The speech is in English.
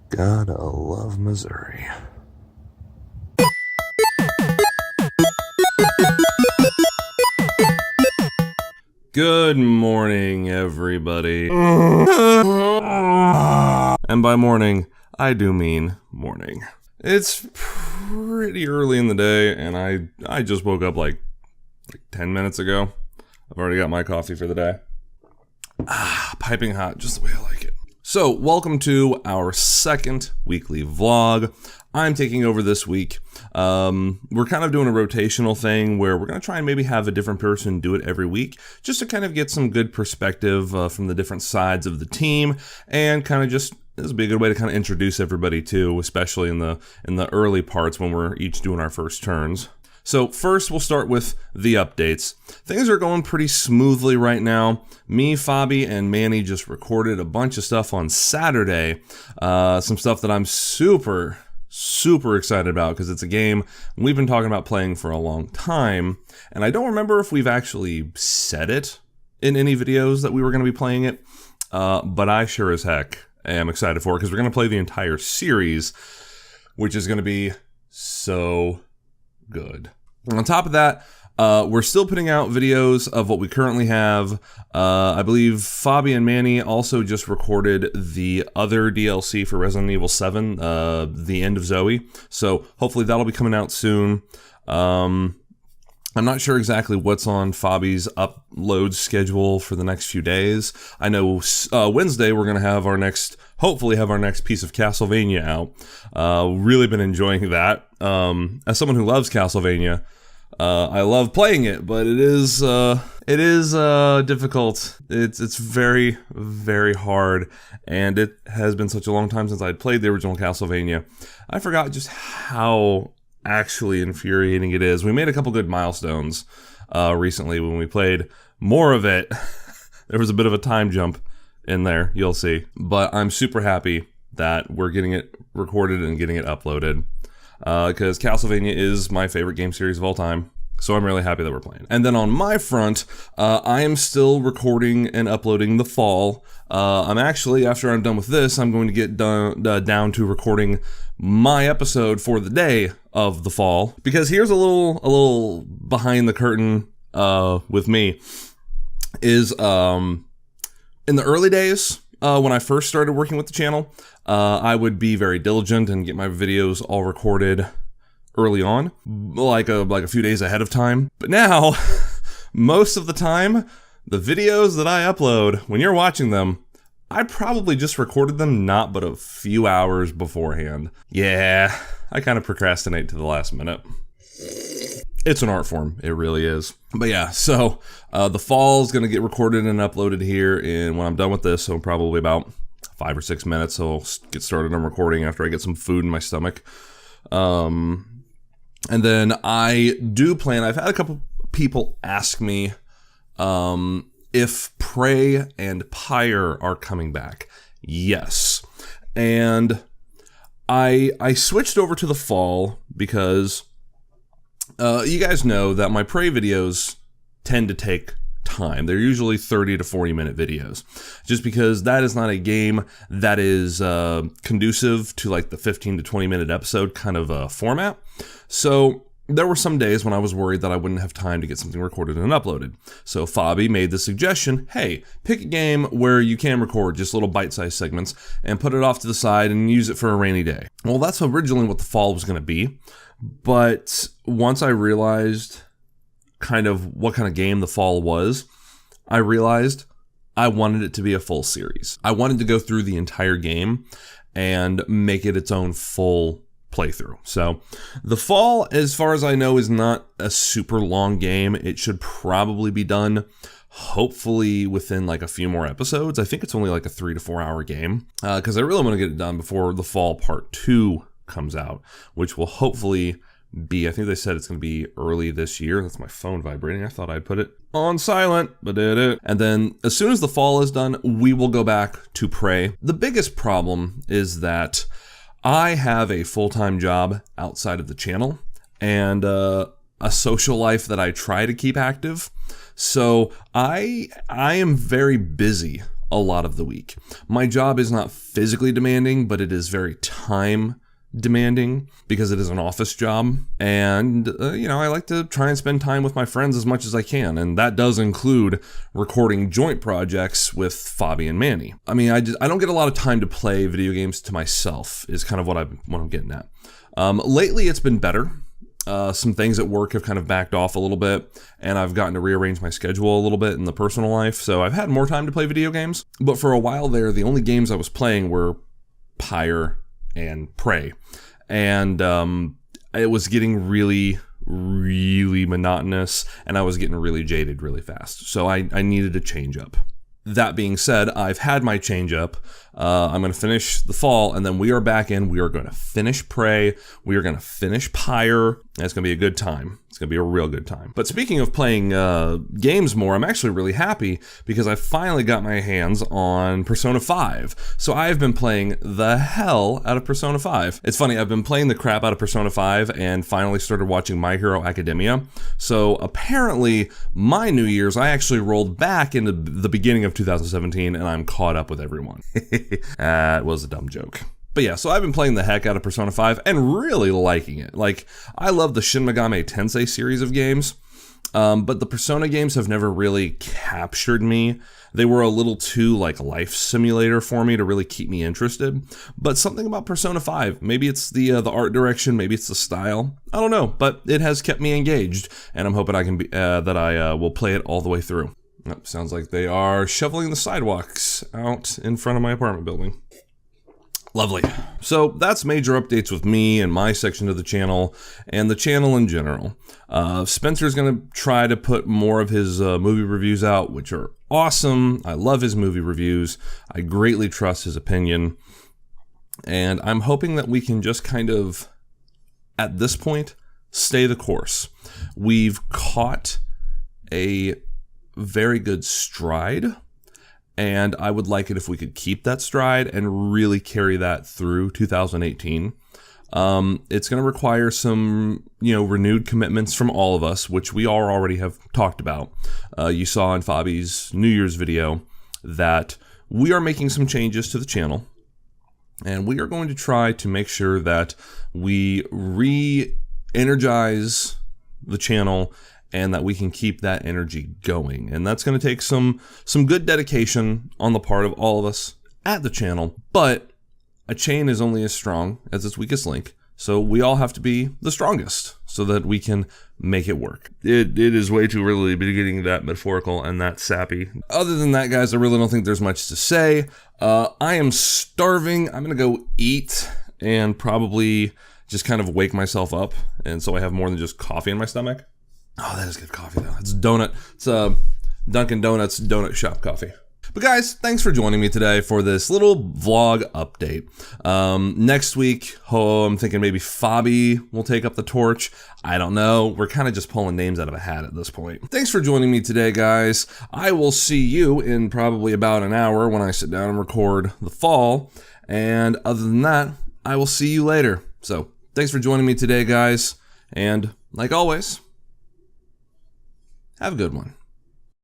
Gotta love Missouri. Good morning, everybody. And by morning, I do mean morning. It's pretty early in the day, and I just woke up like 10 minutes ago. I've already got my coffee for the day. Piping hot, just the way I like it. So, welcome to our second weekly vlog. I'm taking over this week. We're kind of doing a rotational thing where we're going to try and maybe have a different person do it every week, just to kind of get some good perspective from the different sides of the team, and kind of just, this would be a good way to kind of introduce everybody too, especially in the early parts when we're each doing our first turns. So first, we'll start with the updates. Things are going pretty smoothly right now. Me, Fabi, and Manny just recorded a bunch of stuff on Saturday. Some stuff that I'm super excited about because it's a game we've been talking about playing for a long time. And I don't remember if we've actually said it in any videos that we were going to be playing it. But I sure as heck am excited for it because we're going to play the entire series, which is going to be so good. On top of that, we're still putting out videos of what we currently have. I believe Fabi and Manny also just recorded the other DLC for Resident Evil 7, The End of Zoe. So hopefully that'll be coming out soon. I'm not sure exactly what's on Fabi's upload schedule for the next few days. I know Wednesday we're going to hopefully have our next piece of Castlevania out. Really been enjoying that. As someone who loves Castlevania, I love playing it, but it is difficult. It's very, very hard, and it has been such a long time since I'd played the original Castlevania. I forgot just how actually infuriating it is. We made a couple good milestones recently when we played more of it. There was a bit of a time jump in there, you'll see. But I'm super happy that we're getting it recorded and getting it uploaded. Because Castlevania is my favorite game series of all time. So I'm really happy that we're playing. And then on my front, I am still recording and uploading The Fall. I'm actually, after I'm done with this, I'm going to get down to recording my episode for the day of The Fall. Because here's a little behind the curtain with me. Is in the early days, when I first started working with the channel, I would be very diligent and get my videos all recorded early on, like a few days ahead of time. But now, most of the time, the videos that I upload, when you're watching them, I probably just recorded them not but a few hours beforehand. Yeah, I kind of procrastinate to the last minute. It's an art form, it really is. But yeah, so The Fall is going to get recorded and uploaded here, and when I'm done with this, so probably about 5 or 6 minutes, so I'll get started on recording after I get some food in my stomach. And then I do plan, I've had a couple people ask me if Prey and Pyre are coming back. Yes. And I switched over to The Fall because you guys know that my Prey videos tend to take time. They're usually 30 to 40 minute videos, just because that is not a game that is conducive to like the 15 to 20 minute episode kind of format. So there were some days when I was worried that I wouldn't have time to get something recorded and uploaded. So Fabi made the suggestion, hey, pick a game where you can record just little bite-sized segments and put it off to the side and use it for a rainy day. Well, that's originally what The Fall was going to be. But once I realized kind of what kind of game The Fall was, I realized I wanted it to be a full series. I wanted to go through the entire game and make it its own full playthrough. So The Fall, as far as I know, is not a super long game. It should probably be done hopefully within like a few more episodes. I think it's only like a 3 to 4 hour game because I really want to get it done before The Fall Part 2 comes out, which will hopefully be, I think they said it's going to be early this year. That's my phone vibrating. I thought I'd put it on silent, but did it. And then as soon as The Fall is done, we will go back to Prey. The biggest problem is that I have a full-time job outside of the channel and a social life that I try to keep active. So I am very busy a lot of the week. My job is not physically demanding, but it is very time demanding because it is an office job. And, I like to try and spend time with my friends as much as I can. And that does include recording joint projects with Fabi and Manny. I mean, I don't get a lot of time to play video games to myself is kind of what I'm getting at. Lately, it's been better. Some things at work have kind of backed off a little bit, and I've gotten to rearrange my schedule a little bit in the personal life, so I've had more time to play video games. But for a while there, the only games I was playing were Pyre and Prey, and it was getting really, really monotonous, and I was getting really jaded really fast, so I needed a change up. That being said, I've had my change up. I'm going to finish the fall, and then we are back in. We are going to finish Prey. We are going to finish Pyre. And it's going to be a good time. It's going to be a real good time. But speaking of playing games more, I'm actually really happy because I finally got my hands on Persona 5. So I have been playing the hell out of Persona 5. It's funny, I've been playing the crap out of Persona 5 and finally started watching My Hero Academia. So apparently, my New Year's, I actually rolled back into the beginning of 2017 and I'm caught up with everyone. That was a dumb joke. But yeah, so I've been playing the heck out of Persona 5 and really liking it. Like, I love the Shin Megami Tensei series of games, but the Persona games have never really captured me. They were a little too, life simulator for me to really keep me interested. But something about Persona 5, maybe it's the art direction, maybe it's the style, I don't know, but it has kept me engaged, and I'm hoping I will play it all the way through. Oh, sounds like they are shoveling the sidewalks out in front of my apartment building. Lovely. So that's major updates with me and my section of the channel and the channel in general. Spencer's going to try to put more of his movie reviews out, which are awesome. I love his movie reviews. I greatly trust his opinion. And I'm hoping that we can just kind of, at this point, stay the course. We've caught a very good stride, and I would like it if we could keep that stride and really carry that through 2018. It's going to require some, renewed commitments from all of us, which we all already have talked about. You saw in Fabi's New Year's video that we are making some changes to the channel, and we are going to try to make sure that we re-energize the channel and that we can keep that energy going. And that's going to take some good dedication on the part of all of us at the channel. But a chain is only as strong as its weakest link. So we all have to be the strongest so that we can make it work. It is way too early to be getting that metaphorical and that sappy. Other than that, guys, I really don't think there's much to say. I am starving. I'm going to go eat and probably just kind of wake myself up. And so I have more than just coffee in my stomach. Oh, that is good coffee, though. It's Dunkin' Donuts donut shop coffee. But guys, thanks for joining me today for this little vlog update. Next week, I'm thinking maybe Fabi will take up the torch. I don't know. We're kind of just pulling names out of a hat at this point. Thanks for joining me today, guys. I will see you in probably about an hour when I sit down and record the fall. And other than that, I will see you later. So thanks for joining me today, guys. And like always, have a good one.